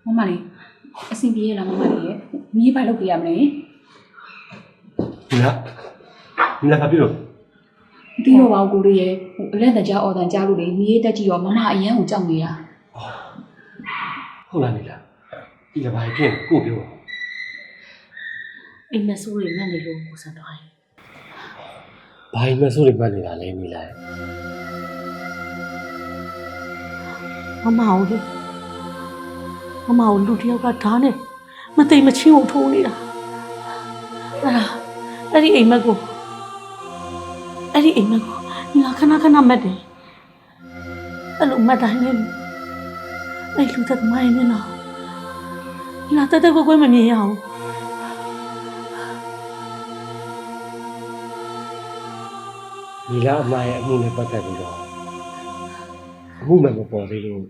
မမလေးအဆင်ပြေရလားမမလေးရဲ့မီးဘာလုပ်ပြရမလဲ你来ဘာဖြစ်လို့မသိတော့ပါဘူးကိုလေးရဲ့အလက်တကြားအော်တန်ကြားလို့လေမီးတက်ကြည့်ရောမမအရန်ကိုကြောက်နေတာဟုတ်လားဒီလည်းဘာဖြစ်ကိုပြောအိမ်မဆိုးတွေမှတ်နေလို့ကိုစံသွားတယ်ဘာမှမဆိုးတွေမှတ်နေတာလဲမိလိုက်မမအောင်လေမမအောင်လူတယောက်ကဓာတ်နဲ့မသိမချင်းကိုထိုးနေတာအဲ့ဒီအိမ်မက်ကိုညီလာခဏမှတ်တယ်အဲ့လိုမှတ်တိုင်းနဲ့အဲ့လူသက်သမားရဲ့မျက်နှာညီလာတက်ကိုမမြင်ရအောင်မိလာအမရဲ့အမှုနဲ့ပတ်သက်ပြီးတော့အမှုမှမပေါ်သေးလို့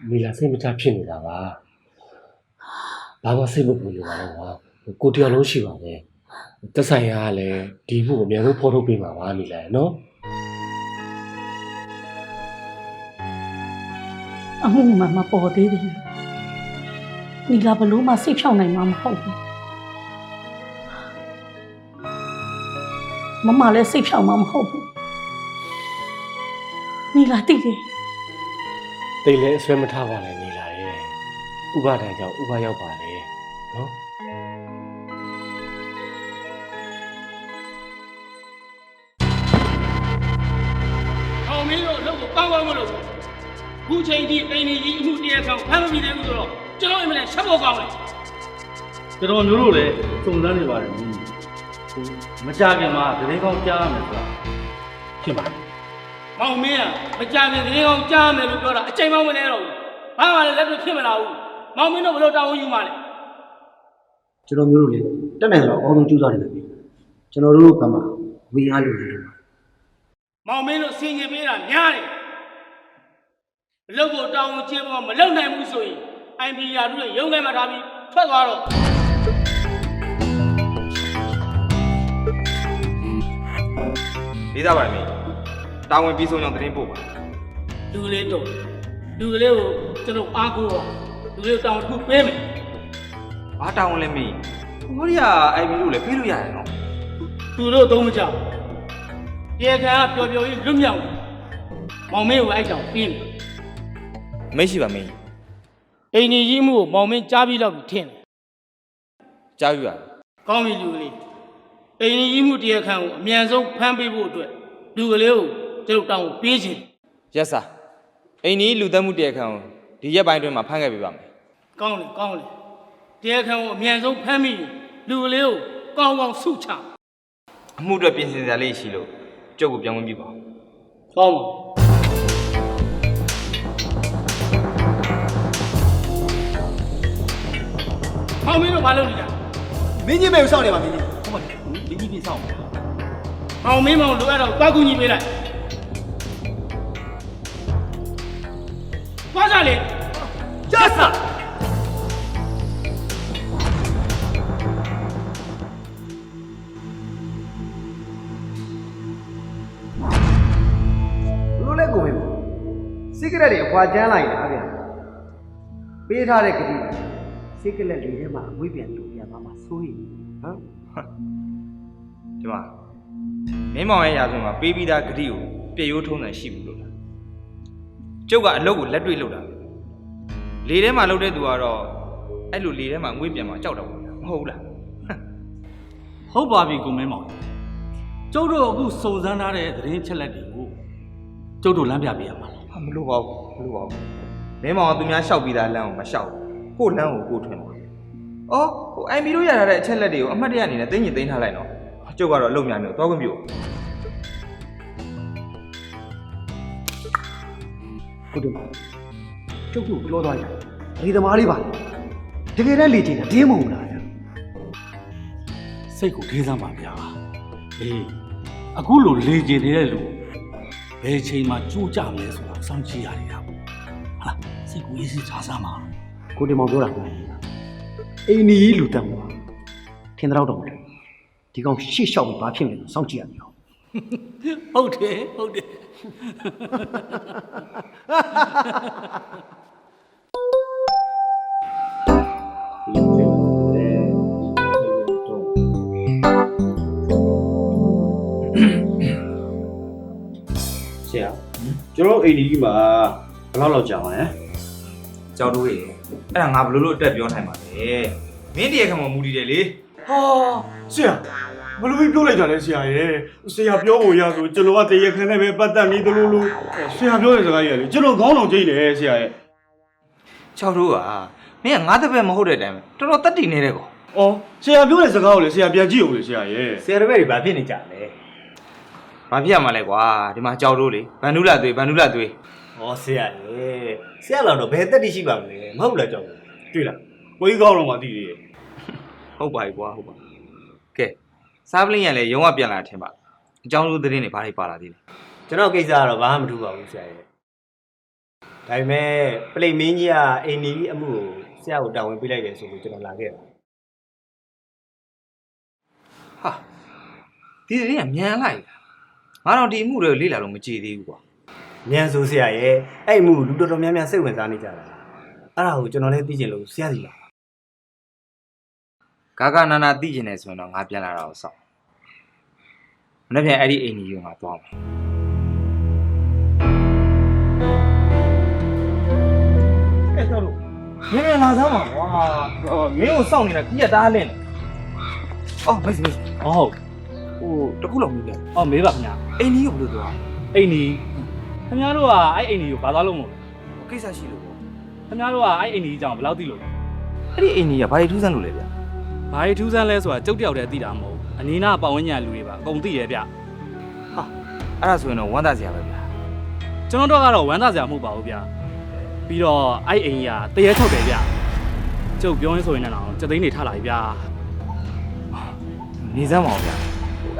မိလာစိတ်မချဖြစ်နေတာပါဘာမှစိတ်မပူလို့ပါတော့ကိုတယောက်လုံးရှိပါနဲ့တက်ဆိုင်ရကလည်းဒီမှုကိုအများဆုံးဖော်ထုတ်ပေးမှာပါမိလာနော်အမှုမှမပေါ်သေးတယ်ညီလာဘလို့မှစိတ်ဖြောင်းနိုင်မှာမဟုတ်ဘူးမမလည်းစိတ်ဖြောင်းမှာမဟုတ်ဘူးညီလာသိတယ်တိတ်လည်းအဆွဲမထားပါနဲ့မိလာရဲ့ဥပဒေကြောင့်ဥပရောက်ပါလေနော်အောင်မင်းတို့အလုပ်ကိုကောင်းမလို့ခုချိန်ထိအိမ်ကြီးအမှုတရားဆောင်ဖမ်းမပြီးသေးဘူးဆိုတော့ကျွန်တော်အိမ်မလဲချက်ဖို့ကောင်းတယ်ကျွန်တော်မျိုးတို့လည်းစုံစမ်းနေပါတယ်မကြခင်မှာတရင်ကောင်းကြားရမယ်ဆိုတာဖြစ်ပါတယ်မောင်မင်းကမကြခင်တရင်ကောင်းကြားမယ်လို့ပြောတာအချိန်မှမနေတော့ဘူးဘာမှလည်းလက်တွေ့ဖြစ်မလာဘူးမောင်မင်းတို့ဘယ်လိုတောင်းဝန်ယူမှလဲကျွန်တော်မျိုးတို့လည်းတက်နိုင်တော့အောင်းဆုံးကြိုးစားနေတယ်ကျွန်တော်တို့ဘက်မှာဝေအားလို့နေတယ်မောင်မင်းတို့ဆင်ခြင်ပေးတာများတယ်အလုပ်ကိုတောင်းဝန်ချင်းပေါ်မလုပ်နိုင်ဘူးဆိုရင် IPR တို့ရုံးထဲမှာထားပြီးထွက်သွားတော့လေးစားပါမယ်တာဝန်ပြီးဆုံးကြောင်းသတင်းပို့ပါလူကလေးကိုကျွန်တော်အားကိုးတော့လူလေးတောင်းတစ်ခုပေးမယ်ဘာတာဝန်လဲမေးဟိုရီက IB တို့လည်းပေးလို့ရတယ်နော်သူတို့သုံးမကြတရားခံကပျော်ပျော်ကြီးလွတ်မြောက်မောင်မင်းကိုအဲ့ကြောင်ပြင်းမရှိပါမေးအိမ်ကြီးမှုကိုမောင်မင်းကြားပြီးတော့ထင်တယ်ကြားယူရတယ်ကောင်းပြီလူကလေးအိမ်ကြီးမှုတရားခံကိုအမြန်ဆုံးဖမ်းပေးဖို့အတွက်လူကလေးကိုကျွန်တော်တောင်းပေးခြင်းရက်စာအိမ်ကြီးလူသက်မှုတရားခံကိုဒီရက်ပိုင်းအတွင်းမှာဖမ်းခဲ့ပေးပါမယ်ကောင်းတယ်တရားခံကိုအမြန်ဆုံးဖမ်းပြီးလူကလေးကိုကောင်းစုချအမှုအတွက်ပြင်ဆင်စရာလေးရှိလို့ကျုပ်ကိုပြောင်းဝင်ပြပါကောင်းပါဟောင်းမင်းတို့ဘာလုပ်နေကြမင်းကြီးပဲစောင့်နေပါမင်းကြီးဟုတ်ပါဘူးမင်းကြီးပြင်စောင့်ဟောင်းမင်းမောင်လိုအပ်တော့သွားကူညီပေးလိုက်သွားကြလေကျဆာစိတ်ကလေးတွေအခွာကျန်းလိုက်တာဗျာပေးထားတဲ့ကတိစိတ်ကလေးတွေထဲမှာအဝေးပြန်တူပြန်သွားမှာစိုးရိမ်ဟမ်ဒီမှာမင်းမောင်ရဲ့ရာဇဝင်မှာပေးပြီးသားကတိကိုပြည့်ရိုးထုံးတယ်ရှိဘူးလို့လားကျုပ်ကအလုပ်ကိုလက်တွေ့လုပ်တာလေထဲမှာလုပ်တဲ့သူကတော့အဲ့လိုလေထဲမှာငွေပြန်မှာကြောက်တော့ဘူးမဟုတ်ဘူးလားဟုတ်ပါပြီကိုမင်းမောင်ကျုပ်တို့အခုစုံစမ်းထားတဲ့သတင်းချက်လက်တွေကိုကျုပ်တို့လမ်းပြပေးရမှာမလို့ပါဘူးမင်းမောင်ကသူများလျှောက်ပြီးသားလမ်းကိုမလျှောက်ဘူးကို့လမ်းကိုကို့ထွင်ပါအော်ဟို IB တို့ရထားတဲ့အချက်လက်တွေကိုအမှတ်တရအနေနဲ့သိမ်းထားလိုက်တော့ကျုပ်ကတော့အလုပ်များနေတော့သွားခွင့်ပြုဟုတ်တယ်ကျုပ်တို့ပြောသွားရတယ်လေသမားလေးပါတကယ်တမ်းလေချင်တာဒင်းမဟုတ်လားစိတ်ကိုဒေးစမ်းပါဗျာအေးအခုလိုလေချင်နေတဲ့လူဘယ်ချိန်မှကြိုးကြမလဲဆိုတာစောင့်ကြည့်ရနေတာပေါ့ဟာလားစိတ်ကိုရေးစစ်ချာစားမှာကိုတင်မောင်ပြောတာပေါ့အိမ်ကြီးလူတန်းပါထင်တော့တယ်ဒီကောင်ရှေ့လျှောက်ပြီးဘာဖြစ်လဲစောင့်ကြည့်ရမယ်ဟုတ်တယ် ဆရာကျွန်တော်အိမ်ကြီးမှာဘယ်လောက်ကြာမလဲ ကြောက်တို့ရေအဲ့ဒါငါဘယ်လိုအတက်ပြောနိုင်ပါလဲမင်းတရားခံမှာမူတည်တယ်လေ ဟာဆရာဘယ်လိုပြောလိုက်ကြလဲဆရာရဲ့ဆရာပြောဖို့ရဆိုကျွန်တော်ကတရေခနဲ့ပဲပတ်သက်နေသလိုလိုဆရာပြောတဲ့စကားကြီးကလေကျွန်တော်ခေါင်းတော်ကြိတ်တယ်ဆရာရဲ့ ကြောက်တို့ကမင်းကငါတစ်ပည့်မဟုတ်တဲ့အတိုင်းပဲတော်တော်တက်တည်နေတဲ့ကော ဩဆရာပြောတဲ့စကားကိုလေဆရာပြန်ကြည့်အောင်လေဆရာရဲ့ ဆရာတစ်ပည့်တွေဘာဖြစ်နေကြလဲဘာဖြစ်ရမှာလဲကွာဒီမှာကြောက်တို့လေဗန္ဓုလာသွေးဗန္ဓုလာသွေး ဩဆရာရေဆရာလောက်တော့ဘယ်တက်တိရှိပါမလဲမဟုတ်လားကြောက်တွေ့လားကိုကြီးကောင်းတော့မှသိသေးရဲ့ ဟုတ်ပါပြီကွာဟုတ်ပါကဲစားပလင်းရလဲရုံးကပြန်လာထင်ပါအကြောင်းလို့သတင်းတွေဘာတွေပါလာသေးလဲ ကျွန်တော်ကိစ္စကတော့ဘာမှမထူပါဘူးဆရာရဲ့ဒါပေမဲ့ပလိမင်းကြီးကအိမ်ကြီးအမှုကိုဆရာကိုတာဝန်ပေးလိုက်တယ်ဆိုလို့ကျွန်တော်လာခဲ့တာ ဟာဒီသတင်းကမြန်လိုက်ငါတော့ဒီအမှုတွေလေ့လာလို့မကြည့်သေးဘူးကွာ မြန်ဆိုဆရာရဲ့အဲ့အမှုလူတော်တော်များများစိတ်ဝင်စားနေကြတာအဲ့ဒါကိုကျွန်တော်လည်းသိချင်လို့ဆရာစီလာ ဂါနာနာသိကျင်နေဆိုရင်တော့ငါပြန်လာတာကိုစောင့်မနေ့ပြန်အဲ့ဒီအိမ်ကြီးကိုငါသွားမယ်အဲ့တော့မင်းလာသားမှာကွာမင်းကိုစောင့်နေတာကြီးရတားလင်းတယ်အော်မစ္စမစ္စ ဟုတ် ဟိုတခုလောက်မြင်တယ် အော်မေးပါခင်ဗျာ အိမ်ကြီးကိုဘယ်လိုသွား အိမ်ကြီးခင်ဗျားတို့ကအဲ့အိမ်ကြီးကိုဘာသွားလို့မလို့ ကိစ္စရှိလို့ပေါ့ ခင်ဗျားတို့ကအဲ့အိမ်ကြီးအကြောင်းဘယ်လောက်သိလို့လဲ အဲ့ဒီအိမ်ကြီးကဘာတွေထူးဆန်းလို့လဲဗျ ဘာတွေထူးဆန်းလဲဆိုတာကျုပ်တယောက်တည်းသိတာမဟုတ်အနီးနားပတ်ဝန်းကျင်လူတွေပါအကုန်သိတယ်ဗျ ဟာအဲ့ဒါဆိုရင်တော့ဝမ်းသာစရာပဲဗျာ ကျွန်တော်တို့ကတော့ဝမ်းသာစရာမဟုတ်ပါဘူးဗျပြီးတော့အဲ့အိမ်ကြီးကတရေထုတ်တယ်ဗျကျုပ်ပြောရင်းဆိုရင်လည်းတော့စက်သိန်းတွေထလာပြီဗျ နေစမ်းပါဦးဗျာ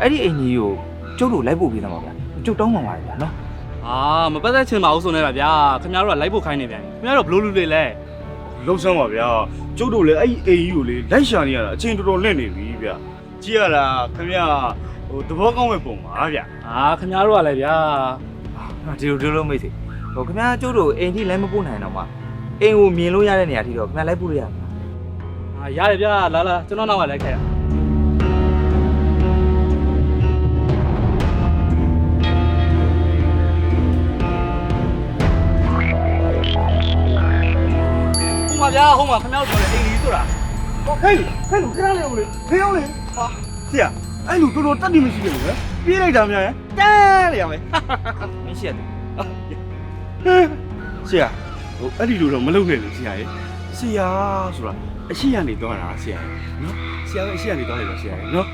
အဲ့ဒီအိမ်ကြီးကိုကျုပ်တို့လိုက်ဖို့ပေးသမှာဗျာကျုပ်တောင်းပန်ပါတယ်ဗျာနော် အာမပတ်သက်ချင်ပါဘူးဆိုနေပါဗျာခင်ဗျားတို့ကလိုက်ဖို့ခိုင်းနေပြန်ပြီခင်ဗျားတို့ဘလို့လူတွေလဲ လှုပ်ဆန်းပါဗျာကျုပ်တို့လည်းအဲ့အိမ်ကြီးကိုလေလိုက်ရှာနေရတာအချိန်တော်တော်လင့်နေပြီဗျကြည့်ရတာခင်ဗျာဟိုသဘောကောင်းမဲ့ပုံပါဗျ အာခင်ဗျားတို့ကလည်းဗျာ ဒီလိုမိတ်ဆွေဟိုခင်ဗျားကျုပ်တို့အိမ်ထိလိုက်မပို့နိုင်တော့မှအိမ်ကိုမြင်လို့ရတဲ့နေရာထိတော့ခင်ဗျားလိုက်ပို့လို့ရမှာ အာရတယ်ဗျာလာလာကျွန်တော်နောက်ကလိုက်ခဲ့ရဟုတ်ပါဗျာဟုတ်ပါခင်ဗျားတို့ပြောတဲ့အိမ်ကြီးဆိုတာ ဟောဟဲ့လူခဏလေးအောင်လေဖေးအောင်လေဟာဆရာအဲ့လူတော်တော်တက်တိမရှိတယ်လေပြေးလိုက်တာများရင်တန်းလေရမယ် မင်းရှိရတယ် ဆရာဟိုအဲ့ဒီလိုတော့မလုပ်နဲ့လေဆရာရဲ့ဆရာဆိုတာအရှိရနေတော့တာဆရာနော်ဆရာကအရှိရနေတော့တယ်ဆရာနော်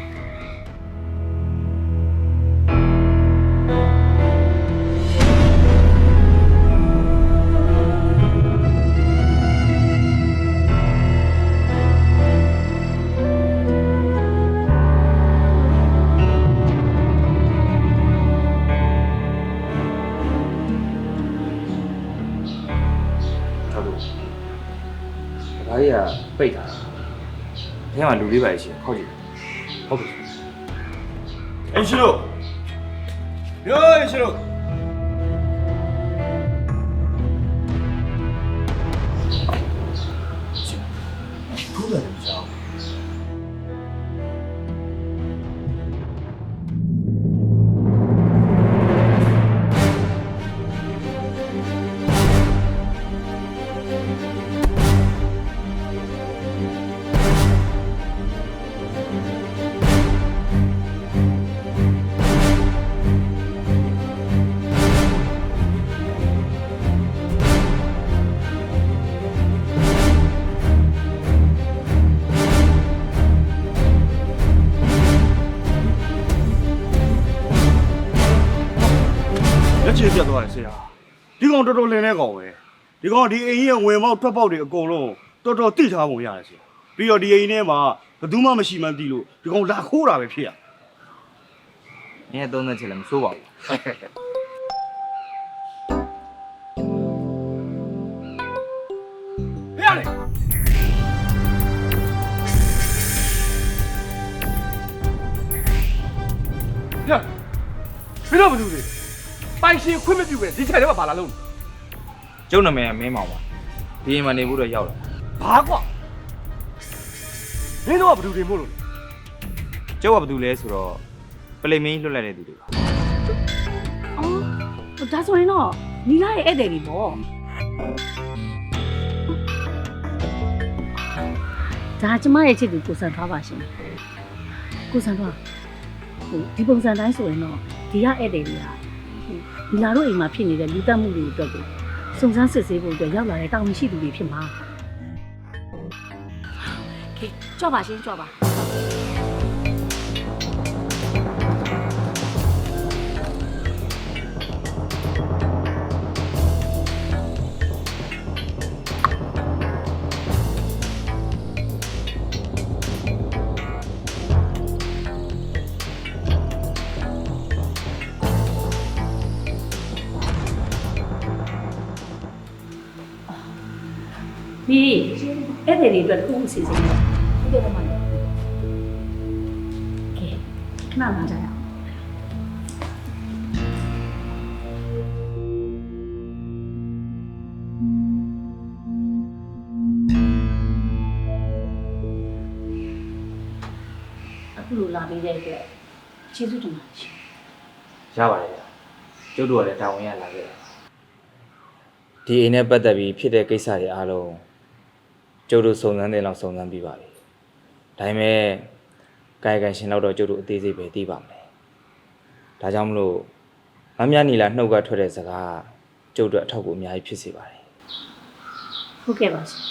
ဟုတ်လို့ဒါကြီးကပိတ်တာညမှာလူလေးပါရှိခေါက်ကြည့်ဟုတ်ပြီ အင်ရှိလို့ရောအင်ရှိလို့ဘုရားကြောင့်လက်ချေပြတ်သွားတယ်ဆရာဒီကောင်တော်တော်လင်းနေကောင်ပဲဒီကောင်ဒီအိမ်ရဲ့ဝင်ပေါက်ထွက်ပေါက်တွေအကုန်လုံးတော်တော်တိထားပုံရတယ်ဆရာပြီးတော့ဒီအိမ်ထဲမှာဘယ်သူမှမရှိမှန်းသိလို့ဒီကောင်လာခိုးတာပဲဖြစ်ရ မင်းသုံးသက်ချင်လည်းမစိုးပါဘူး ဖျက်လေဖျက်ဘယ်တော့မလုပ်လဲပိုင်ရှင်ခွင့်မပြုပဲဒီချိန်ထဲမှာပါလာလို့ ကျုပ်နာမည်ကမင်းမောင်ပါဒီအိမ်မှာနေဖို့တော့ရောက်လာ ဘာကွာမင်းတို့ကဘယ်သူတွေမို့လို့လဲ ကျုပ်ကဘာလုပ်လဲဆိုတော့ပလိမင်းလွတ်လိုက်တဲ့သူတွေပါ အော်ဒါဆိုရင်တော့နီလာရဲ့ဧည့်သည်တွေပေါ့ဒါကျမရဲ့ချစ်သူကိုစံထားပါရှင်ကိုစံထားဒီပုံစံတိုင်းဆိုရင်တော့ဒီကဧည့်သည်တွေကနီလာတို့အိမ်မှာဖြစ်နေတဲ့လူတက်မှုတွေအတွက်ကိုစုံစမ်းစစ်ဆေးဖို့အတွက်ရောက်လာတဲ့တာဝန်ရှိသူတွေဖြစ်မှာကဲကြွပါရှင်ကြွပါဒီအဲ့ဒီတွေအတွက်ခုအစီအစဉ်နဲ့ဒီလိုမှလည်းကဲခဏလာကြရအောင်အခုလိုလာပြီးတဲ့အတွက်ကျေးဇူးတင်ပါတယ်ရှင် ရပါတယ်ဗျာကျုပ်တို့ကလည်းတာဝန်ရလာခဲ့တာဒီအိမ်နဲ့ပတ်သက်ပြီးဖြစ်တဲ့ကိစ္စတွေအားလုံးကျုပ်တို့စုံစမ်းတဲ့လောက်စုံစမ်းပြီးပါပြီဒါပေမဲ့ကာယကံရှင်တော့ကျုပ်တို့အသေးစိတ်ပဲသိပါမယ်ဒါကြောင့်မလို့မမြနီလာနှုတ်ကထွက်တဲ့စကားကျုပ်တို့အထောက်အကူအများကြီးဖြစ်စေပါတယ် ဟုတ်ကဲ့ပါရှင်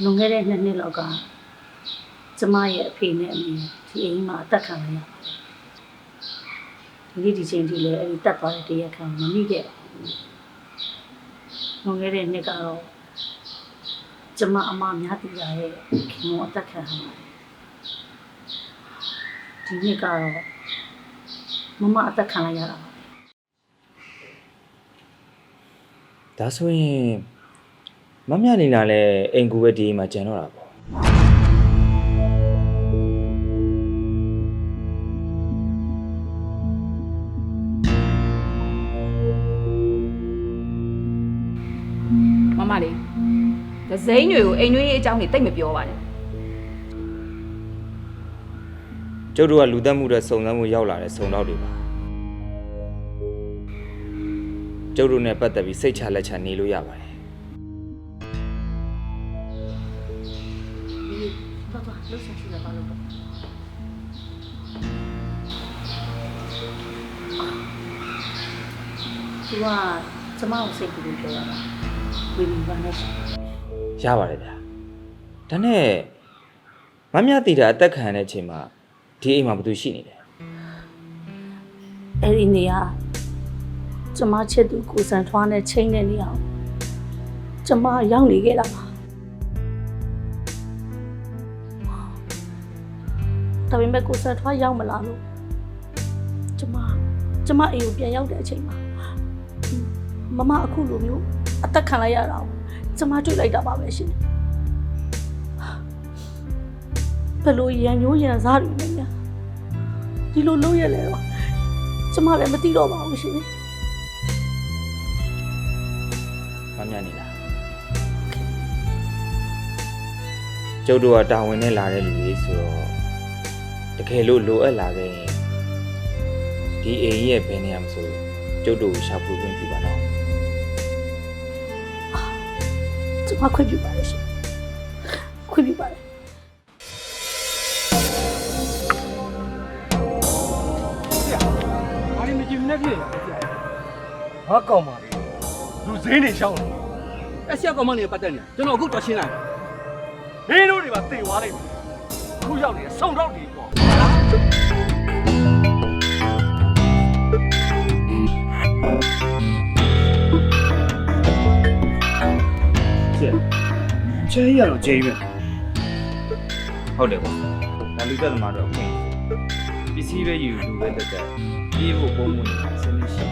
လွန်ခဲ့တဲ့2 နှစ်လောက်ကကျမရဲ့အဖေနဲ့အမေဒီအိမ်မှာအသက်ခံရပါတယ်ဒီချိန်ထိလည်းအဲ့ဒီတက်သွားတဲ့တရားခံမမိခဲ့လွန်ခဲ့တဲ့နှစ်ကတော့ကျမအမများတည်ရရဲ့ခင်မအသက်ခံရပါတယ်ဒီနှစ်ကတော့မမအသက်ခံလိုက်ရတာပါ ဒါဆိုရင်မမြနီလာလည်းအိမ်ကူပဲဒီအိမ်မှာကျန်တော့တာပေါ့ မမလေးဒဇိမ့်တွေကိုအိမ်တွေအကြောင်းတွေတိတ်မပြောပါနဲ့ ကျုပ်တို့ကလူသက်မှုတွေစုံစမ်းမှုရောက်လာတဲ့စုံတော့တွေပါကျုပ်တို့နဲ့ပတ်သက်ပြီးစိတ်ချလက်ချနေလို့ရပါတယ် 爸爸，楼上去了，爸爸。သူကကျမကိုစိတ်ကူလို့ပြောရတာဝေပြီးပါနဲ့ရှင် ရပါတယ်ဗျာဒါနဲ့မမြတီတာအသက်ခံရတဲ့အချိန်မှာဒီအိမ်မှာဘာလို့ရှိနေလဲ အဲ့ဒီနေရာကျမချစ်သူကိုစံထွားနဲ့ချိန်တဲ့နေရာကျမရောက်နေခဲ့တာပါဒါပေမဲ့ကိုစံထွားရောက်မလာလို့ကျမအိမ်ကိုပြန်ရောက်တဲ့အချိန်မှာမမအခုလိုမျိုးအသက်ခံလိုက်ရတာကိုကျမတွေ့လိုက်တာပါပဲရှင်ဘယ်လိုရန်ညိုးရန်စားတွေလဲများဒီလိုလုပ်ရလဲတော့ကျမလည်းမသိတော့ပါဘူးရှင် မမြနေလားကျုပ်တို့ကတာဝန်နဲ့လာတဲ့လူတွေဆိုတော့တကယ်လို့လိုအပ်လာခဲ့ရင်ဒီအိမ်ရဲ့ဘယ်နေရာမှာဆိုကျုပ်တို့ကိုရှာဖွေခွင့်ပြုပါတော့ ကျမခွင့်ပြုပါတယ်ရှင်ခွင့်ပြုပါတယ် ဘာလို့မကြည့်မနဲ့ပြည့်ရဘာကောင်းပါလဲလူစင်းနေရှောင်းတယ် အဆက်ကောင်မနေပတ်သက်နေကျွန်တော်အခုတော်ရှင်းလိုက် မင်းတို့တွေပါတေသွားလိုက်ပြီခုရောက်နေဆုံတော့ဒီပေါ့ကျဲရတော့ကျဲပဲ ဟုတ်တယ်ပေါ့ဒါလူသက်သမားတော့အခွင့်ပစ္စည်းပဲယူလူပဲတက်တက်ပြေးဖို့ပုံမှုနေတာစနစ်ရှိ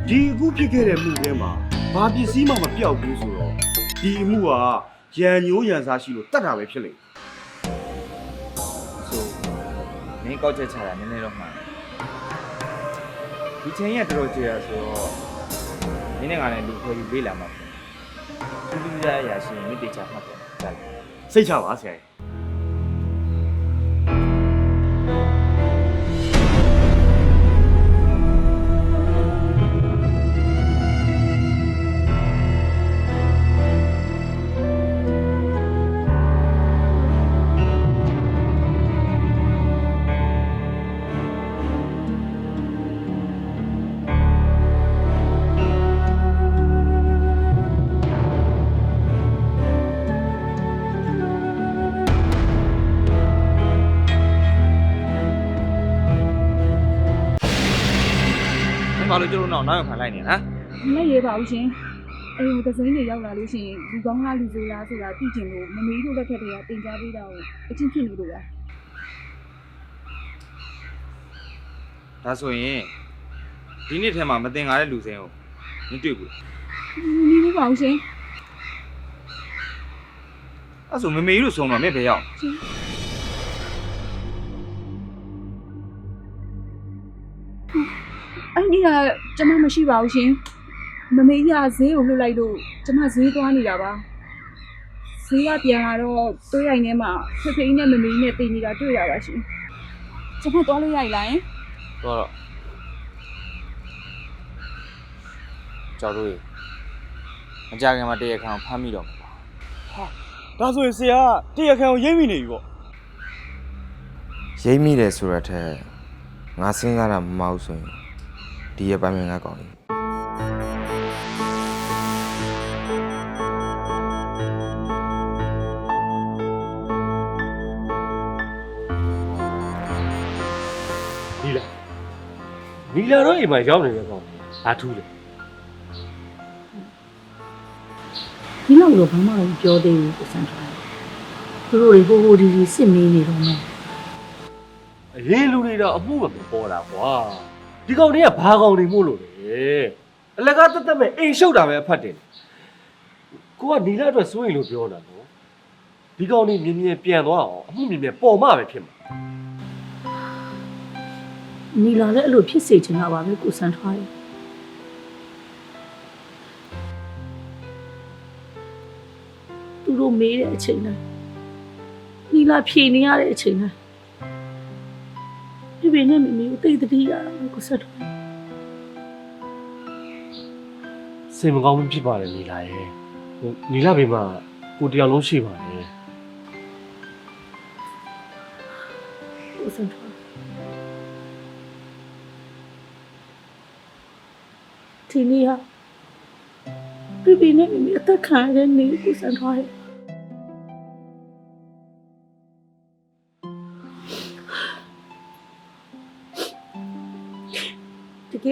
ဒီအခုဖြစ်ခဲ့တဲ့မှုထဲမှာဘာပစ္စည်းမှမပြောက်ဘူးဆိုတော့ဒီအမှုကရန်ညိုးရန်စားရှိလို့တတ်တာပဲဖြစ်လိမ့် ဆိုမင်းကောက်ချက်ချတာနည်းနည်းတော့မှန် ဒီချိန်ရတော်တော်ကြာဆိုတော့မင်းနဲ့ငါနဲ့လူခေါ်ယူပေးလာမှာပေါ့သူလူရအရာရှိရင်မင်းတေချာမှတ်တယ်ကြားလိုက် စိတ်ချပါဆရာကြီး မင်းဘာလို့ကျတို့နောက်ရောက်ခံလိုက်နေဟမ် မလဲရပါဘူးရှင်အိမ်ကိုသစိမ်းတွေရောက်လာလို့ရှိရင်လူကောင်းလားလူဆိုးလားဆိုတာသိချင်လို့မမေတို့လက်ထက်တွေကတင် जा ပေးတာကိုအချင်းဖြစ်နေလို့ပါ ဒါဆိုရင်ဒီနေ့ထဲမှာမတင်ကားတဲ့လူစိမ်းကိုမင်းတွေ့ဘူး မီးပါဘူးရှင် အဲ့ဆိုမမေတို့ဆုံးတော့မင်းဘယ်ရောက် အဲ့ဒီကကျမမရှိပါဘူးရှင်မမေကဈေးကိုလွတ်လိုက်လို့ကျမဈေးသွားနေတာပါဈေးကပြန်လာတော့တွေးရိုင်ထဲမှာဖဖေးနဲ့မမေနဲ့တင်နေတာတွေ့ရပါရှင်ကျမသွားလို့ရည်လားယင် တော့ကြောက်လို့မကြခင်မှာတရခါဖမ်းမိတော့မှာပါ ဒါဆိုရင်ဆရာကတရားခံကိုရိပ်မိနေပြီပေါ့ ရိပ်မိတယ်ဆိုရတဲ့ငါစဉ်းစားတာမမဟုတ်ဆိုရင်ဒီရပိုင်းငါကောင်းတယ် နီလာတော့အိမ်မှာရောက်နေတယ်ကောင်ဘာထူးလဲ ဒီလောက်တော့ဘာမှမပြောသေးဘူးကိုစံထားသူတို့တွေကိုဒီစစ်မေးနေတော့မယ် အရင်လူတွေတော့အမှုမပေါ်တာကွာဒီကောင်တွေကဘာကောင်တွေမို့လို့လဲအလကားတက်တက်မဲ့အိမ်ရှုပ်တာပဲအဖတ်တယ်ကိုကနီလာအတွက်စိုးရင်လို့ပြောတာနော်ဒီကောင်တွေမြင်မြင်ပြန်သွားအောင်အမှုမြင်မြင်ပေါ်မှပဲဖြစ်မှာ နီလာလည်းအဲ့လိုဖြစ်စေချင်တာပါပဲကိုစံထားရဲ့သူတို့မေးတဲ့အချိန်တိုင်းနီလာဖြေနေရတဲ့အချိန်တိုင်းဒီဘေနဲ့မမေကိုတိတ်တတိရတာပဲကိုစံထားရဲ့ စိတ်မကောင်းဖြစ်ပါတယ်နီလာရဲ့နီလာဘေးမှာကိုတယောက်လုံးရှိပါတယ် ကိုစံထားဒီနေ့ဟာဒီဘေနဲ့မမေအသက်ခံရတဲ့နေ့ကိုစံထားရဲ့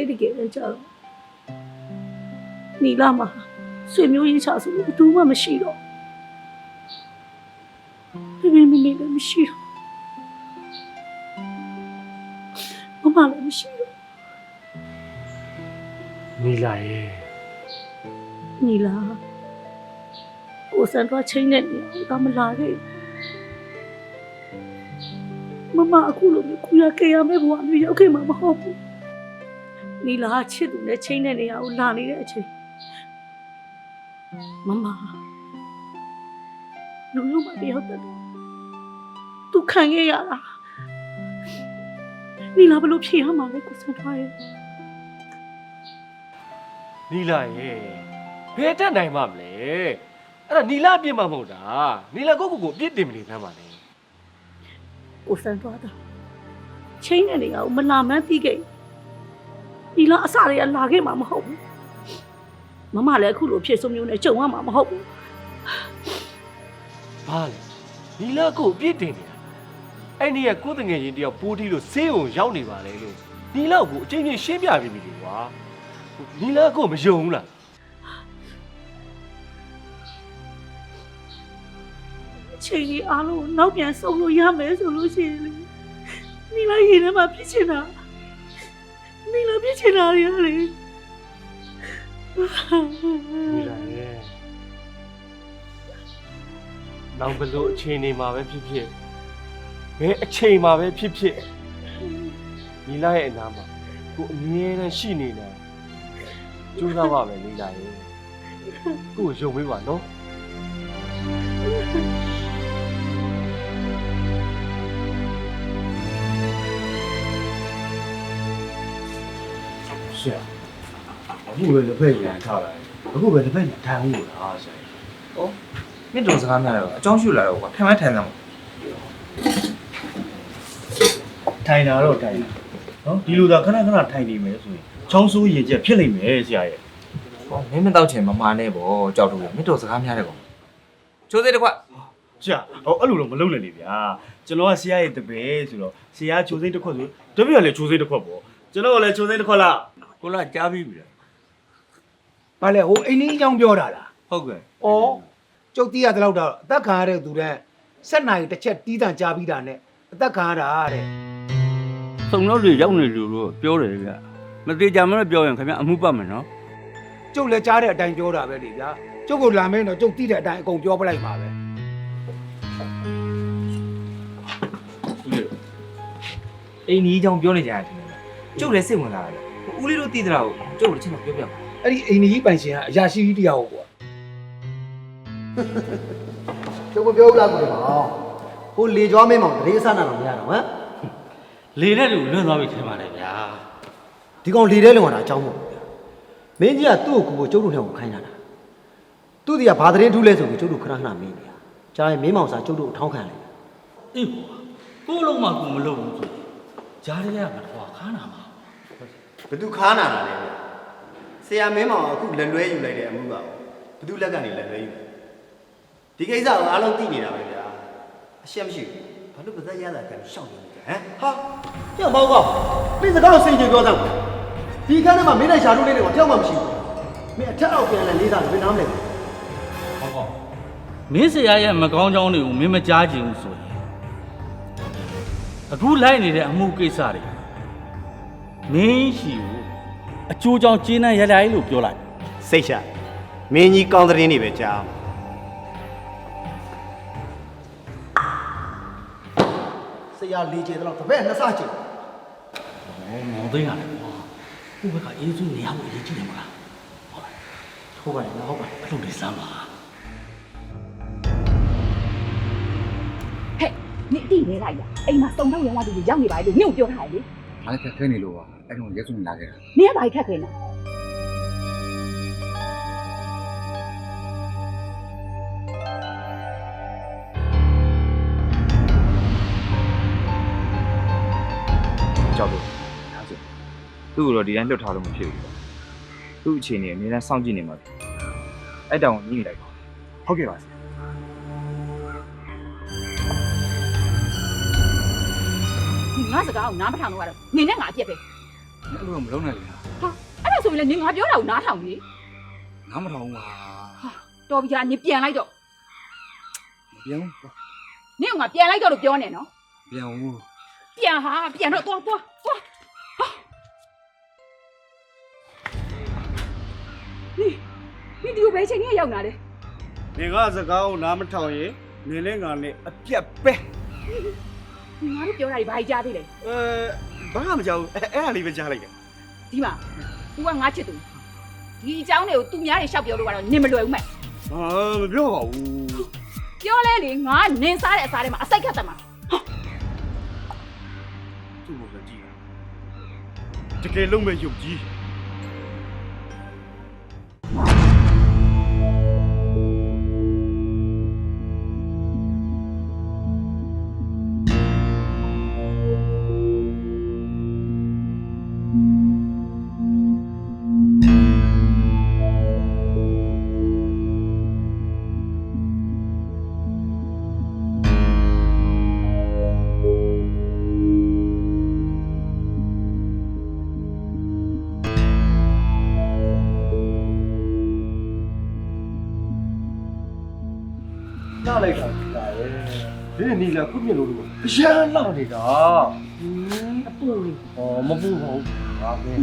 တကယ်လည်းကြောက်နီလာမှာဆွေမျိုးရေးချဆိုလို့ဘယ်သူမှမရှိတော့ဒီဘေမမေလည်းမရှိတော့မမလည်းမရှိတော့ နီလာရဲ့ နီလာကိုစံတော့ချိန်နေတယ်ဒါမလာခဲ့မမအခုလိုမျိုးခုရခဲ့ရမယ့်ဘဝမျိုးရောက်ခဲ့မှာမဟုတ်ဘူးနီလာချစ်သူနဲ့ချိန်နေနေရအောင်လာနေတဲ့အချိန်မမလူလူမတယောက်တည်းသူခံခဲ့ရတာနီလာဘယ်လိုဖြေရမှာလဲကိုစံတော့ရဲ့ နီလာရဲ့ဘယ်တက်နိုင်မှမလဲအဲ့ဒါနီလာအပြစ်မှမဟုတ်တာနီလာကိုအပြစ်တင်မနေသမ်းပါနဲ့ ကိုစံတော့တာချိန်နေနေရအောင်မလာမှန်းသိခဲ့နီလာအစတွေကလာခဲ့မှာမဟုတ်ဘူးမမလည်းအခုလိုဖြစ်ဆုံးမျိုးနဲ့ကြုံရမှာမဟုတ်ဘူး ဘာလဲနီလာကိုအပြစ်တင်နေတာအဲ့ဒီကကိုယ်တငယ်ချင်းတယောက်ပိုးတီးလို့ဆေးုံရောက်နေပါလေလို့နီလာကိုအချင်းချင်းရှင်းပြပြီးပြီကွာနီလာကိုမယုံဘူးလား ချိန်ကြီးအားလုံးကိုနောက်ပြန်ဆုံးလို့ရမယ်ဆိုလို့ရှိရင်လေနီလာရင်ထဲမှာဖြစ်ချင်တာနီလာဖြစ်ချင်တာတွေလေ နီလာရဲ့နောက်ဘလို့အချိန်နေမှာပဲဖြစ်ဖြစ်ဘယ်အချိန်မှာပဲဖြစ်ဖြစ်နီလာရဲ့အနာမှာ ကိုအမြဲတမ်းရှိနေတယ်ကြိုးစားပါမယ်လေးလာရင်ကိုကိုယုံပေးပါနော်ဆရာအခုပဲတစ်ဖက်ညာထားလိုက်အခုပဲတစ်ဖက်ညာထိုင်လို့လားဆရာ ဩမင်းတို့စကားများတယ်အကြောင်းရှုလာတော့ကွာထိုင်မထိုင်သမ်း ထိုင်တာတော့ထိုင်တာနော်ဒီလိုသာခဏခဏထိုင်နေမယ်ဆိုရင်ချောင်းဆိုးရင်ကျက်ဖြစ်လိမ့်မယ်ဆရာရဲ့ ဟောမင်းမတော့ချင်မမာနဲ့ဗောကြောက်တော့မင်းတို့စကားများတယ်ကွာချိုးသေးတစ်ခွက် ဆရာဟောအဲ့လိုတော့မလုပ်နဲ့လေဗျာကျွန်တော်ကဆရာရဲ့တပည့်ဆိုတော့ဆရာချိုးစိမ့်တစ်ခွက်ဆိုတပည့်ကလည်းချိုးစိမ့်တစ်ခွက်ပေါ့ကျွန်တော်ကလည်းချိုးစိမ့်တစ်ခွက်လား ကိုလာကြားပြီးပြီလား ။ဘာလဲဟိုအိမ်ကြီးအကြောင်းပြောတာလား ဟုတ်ကဲ့ ။ဩကျုပ်တီးရတဲ့လောက်တော့အသက်ခံရတဲ့သူတဲ့ဆက်နိုင်တစ်ချက်တီးတန်ကြားပြီးတာနဲ့အသက်ခံရတာတဲ့ စုံတော့တွေရောက်နေလို့ပြောတယ်ဗျမသေးကြမလို့ပြောရင်ခင်ဗျအမှုပတ်မယ်နော် ။ကျုပ်လည်းကြားတဲ့အတိုင်းပြောတာပဲလေဗျာ။ကျုပ်ကိုလာမင်းတော့ကျုပ်တီးတဲ့အတိုင်းအကုန်ပြောပလိုက်ပါပဲ အိမ်ကြီးအကြောင်းပြောနေကြတယ်ကျုပ်လည်းစိတ်ဝင်စားတယ်ဦးလေးတို့တည်တရာကိုကျုပ်တို့ချင်းတော့ပြောပြပါ ။အဲ့ဒီအိမ်ကြီးပိုင်ရှင်ကအရာရှိကြီးတရားဟုတ်ကွာ ကျုပ်မပြောဘူးလားကိုယ်မောင်ဟိုလေကြွားမင်းမောင်တရေအစနာတော့မရတော့ဟမ် လေတဲ့လူလွတ်သွားပြီထင်ပါတယ်ဗျာ ဒီကောင်လေတဲ့လုံကတာအကြောင်းမဟုတ်ဘူးဗျာမင်းကြီးကသူ့ကိုကျုပ်တို့နဲ့ကိုခိုင်းတာသူ့တီကဘာသတင်းထူးလဲဆိုပြီးကျုပ်တို့ခဏခဏမေးနေတာကြားရင်မင်းမောင်စာကျုပ်တို့ထောင်းခံလိုက် အေးကိုလုံးမှကိုမလုပ်ဘူးဆိုကြားရရမှာတော့ခါနာမှာ ဘသူခါနာတာလဲဗျာဆရာမင်းမောင်အခုလက်လွဲယူလိုက်တဲ့အမှုပါဘသူလက်ကနေလက်လွဲယူဒီကိစ္စကိုအားလုံးသိနေတာပဲဗျာအရှက်မရှိဘူးဘာလို့ပါသက်ရတာကရှောက်နေကြဟမ်ဟာညမောင်ကောမင်းစကားကိုစိတ်ကြပြောစမ်းဒီခန်းထဲမှာမင်းနဲ့ရှာလို့လေးတွေကတယောက်မှမရှိဘူးမင်းအထက်အောက်ပြန်လဲလေးစားတယ်ဘယ်နားမလဲ ဟုတ်ကောမင်းစရာရဲ့မကောင်းကြောင်းတွေကိုမင်းမကြားချင်ဘူးဆိုရင်အခုလိုက်နေတဲ့အမှုကိစ္စတွေမင်းရှိကိုအကျိုးကြောင့်ကျင်းတဲ့ရလိုက်လို့ပြောလိုက် စိတ်ချမင်းကြီးကောင်းသတင်းတွေပဲကြားဆရာလေးကျဲတော့တပည့်နှစ်ဆကျဲ မောင်သိရတယ်ကွာခုဘက်ကအေးစုနေရဖို့အရေးကြီးတယ်မလားဟုတ်ပါဟုတ်ပါအဲ့လိုလေးစမ်းပါ ဟဲ့နေတိနေလိုက်ရအိမ်မှာစုံတော့ရောင်းသွားသူရောက်နေပါလေညို့ပြောထားတယ်လေ အားခက်ခဲနေလို့ပါအဲ့တော့ရဲစုံလာခဲ့တာ နင်ကဘာခက်ခဲနေ ကြောက်လို့ဒါဆိုသူ့ကိုတော့ဒီတိုင်းလွတ်ထားလို့မဖြစ်ဘူးသူ့အခြေအနေအများနဲ့စောင့်ကြည့်နေမှာအဲ့တောင်ညှိနေလိုက်ပါ ဟုတ်ကဲ့ပါဆရာ ငါစကားကိုနားမထောင်တော့ကတော့နင်နဲ့ငါအပြက်ပဲ အဲ့လိုမလုံးနဲ့လေ ဟာအဲ့ဒါဆိုရင်လည်းနင်ငါပြောတာကိုနားထောင်လေ ငါမထောင်ပါ တော်ပြီကြာနင်ပြန်လိုက်တော့ မပြောင်း နင်ကငါပြန်လိုက်တော့လို့ပြောနေနော် ပြောင်းဘူး ပြန်ဟာပြန်တော့သွားဟာနင်ဒီကိုပဲချိန်ကြီးရောက်လာတယ် နေကစကားကိုနားမထောင်ရင်နေလဲငါနဲ့အပြက်ပဲ ငါတို့ပြောတာတွေဘာကြီးကြားသေးလဲ ဘာမှမကြောက်ဘူးအဲ့ဒါလေးပဲကြားလိုက်တယ် ဒီမှာ तू ကငါချစ်သူဒီအကြောင်းတွေကိုသူများတွေရှောက်ပြောလို့ကတော့နင်မလွယ်ဘူးမဲ့ ဟာမပြောပါဘူး ပြောလဲလေငါနင်စားတဲ့အစားတွေမှာအစိတ်ခတ်တယ်မှာ သူ့ကိုလည်းကြည့်တကယ်လုံးမဲ့ရုပ်ကြီး နားလိုက်တာဒါပဲဒီနီလာခုမြင်လို့အရန်လောက်နေတာ အပူလေး ဟောမပူဘူးဟာပဲ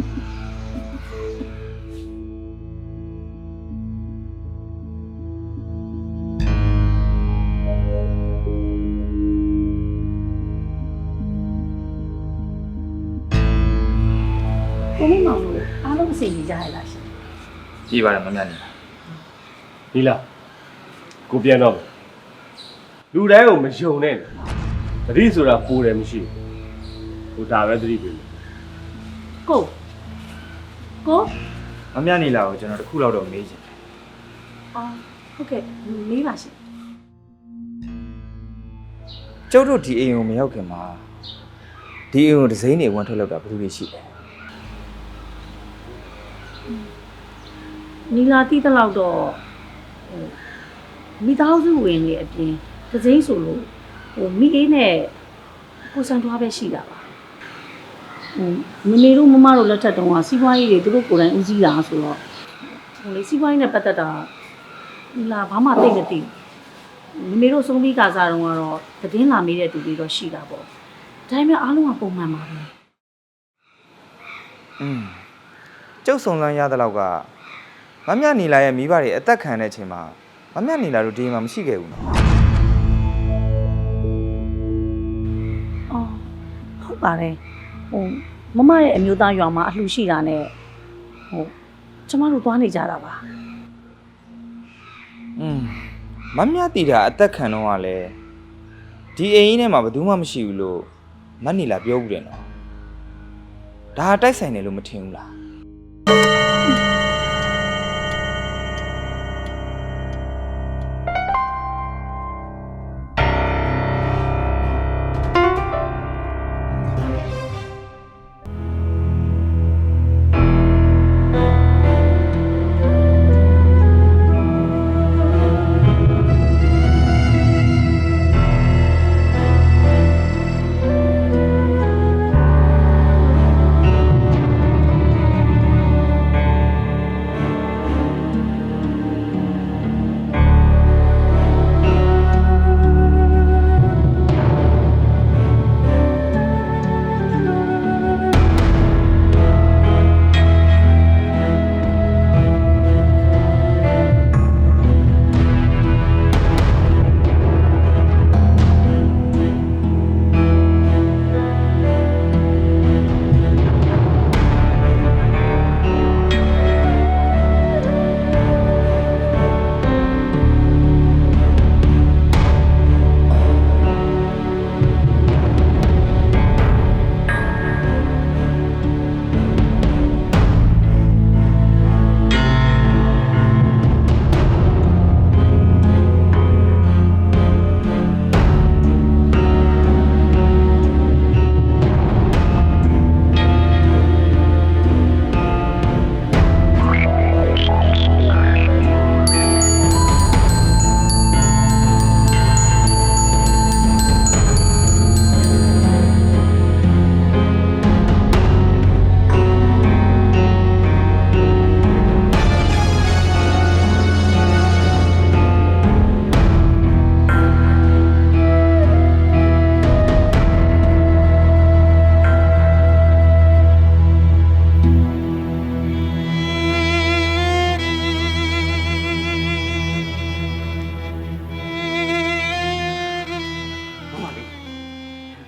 ဟ အစီအကြရလားရှင် ကြည်ပါတယ်မမြတ်နေ ဒီလားကိုပြန်တော့လူတိုင်းကိုမယုံနဲ့တတိဆိုတာပိုတယ်မရှိဘူးဟိုဒါပဲတတိပြီ ကို မမြတ်နေလားကိုကျွန်တော်တစ်ခုလောက်တော့မေးချင်တယ် အော်ဟုတ်ကဲ့မေးပါရှင် ကျုပ်တို့ဒီအိမ်ကိုမရောက်ခင်မှာဒီအိမ်ကိုဒဇိမ့်နေဝန်ထွက်လောက်တာဘယ်လိုလဲရှိလဲ နီလာတိတလောက်တော့မိသားစုဝင်နေအပြင်သစိမ့်ဆိုလို့မိလေးနဲ့ကိုစံထွားပဲရှိတာပါမမေတို့မမတို့လက်ထက်တုန်းကစီးပွားရေးတွေသူတို့ကိုယ်တိုင်ဦးစီးတာဆိုတော့လေစီးပွားရေးနဲ့ပတ်သက်တာနီလာဘာမှသိမသိမမေတို့ဆုံးပြီးကစားတုန်းကတော့သတင်းလာမေးတဲ့တူတွေတော့ရှိတာပေါ့ဒါပေမဲ့အားလုံးကပုံမှန်ပါပဲ ကျုပ်စုံစမ်းရတဲ့လောက်ကမမြတ်နေလာရဲ့မိဘတွေအသက်ခံတဲ့အချိန်မှာမမြတ်နေလာတို့ဒီမှာမရှိခဲ့ဘူးနော် အော်ဟုတ်ပါတယ်မမရဲ့အမျိုးသားရွာမှာအလှရှိတာနဲ့ကျမတို့သွားနေကြတာပါ မမြတ်တီတာအသက်ခံတော့ကလည်းဒီအိမ်ကြီးထဲမှာဘယ်သူမှမရှိဘူးလို့မတ်နေလာပြောဘူးတယ်နော်ဒါတိုက်ဆိုင်တယ်လို့မထင်ဘူးလား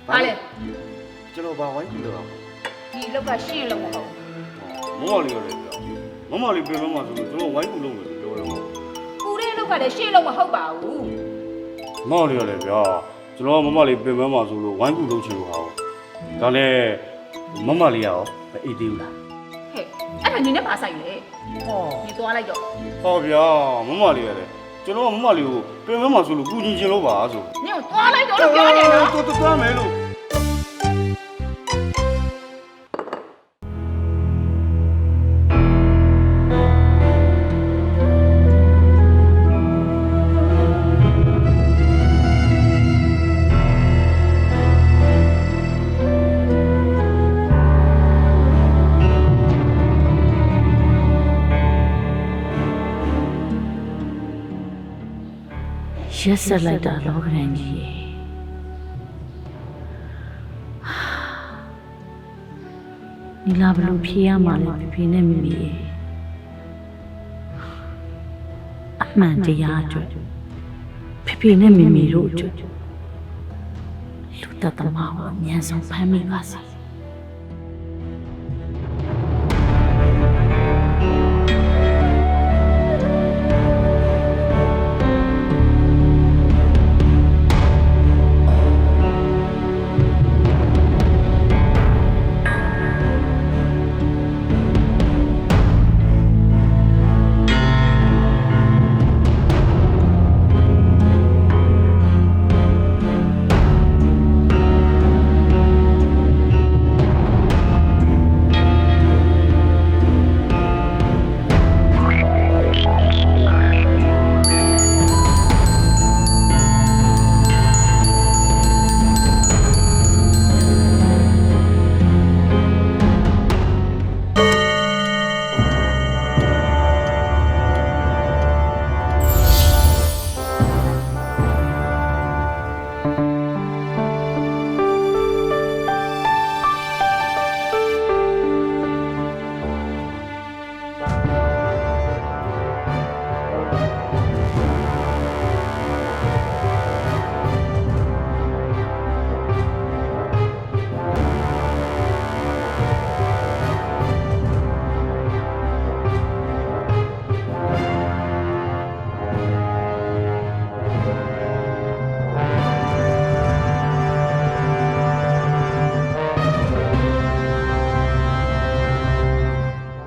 ဟာလေ ကျွန်တော်ဘာဝိုင်းကြည့်တော့ ဒီလောက်ကရှင်းလို့မဟုတ် မမလေးရတယ်ပြောမမလေးပြင်မမှာဆိုလို့ကျွန်တော်ဝိုင်းကူလုပ်မယ်ပြောတယ် ကူတဲ့လောက်ကလည်းရှင်းလို့မဟုတ်ပါဘူး မမလေးရတယ်ဗျာကျွန်တော်မမလေးပြင်မမှာဆိုလို့ဝိုင်းကူလုပ်ချင်လို့ဟာဒါနဲ့မမလေးရောမအေးသေးဘူးလား ဟဲ့အဲ့ဒါညီနဲ့ပါဆိုင်လေဟောညီသွားလိုက်တော့ ဟောဗျာမမလေးရတယ်ကျွန်တော်မမလေးကိုပြင်မမှာဆိုလို့ကူညီချင်လို့ပါဆို ညီကိုသွားလိုက်တော့လို့ပြောနေနော် တော်တော်မယ်လို့ ရက်ဆက်လိုက်တာလောကရန်ကြီးရေနီလာဘလို့ဖြေရမှာလဲဖြေနဲ့မိမိရေအမှန်တရားအတွက်ဖြေနဲ့မိမိတို့အတွက်လူသက်သမားကိုအမြန်ဆုံးဖမ်းမိပါစေ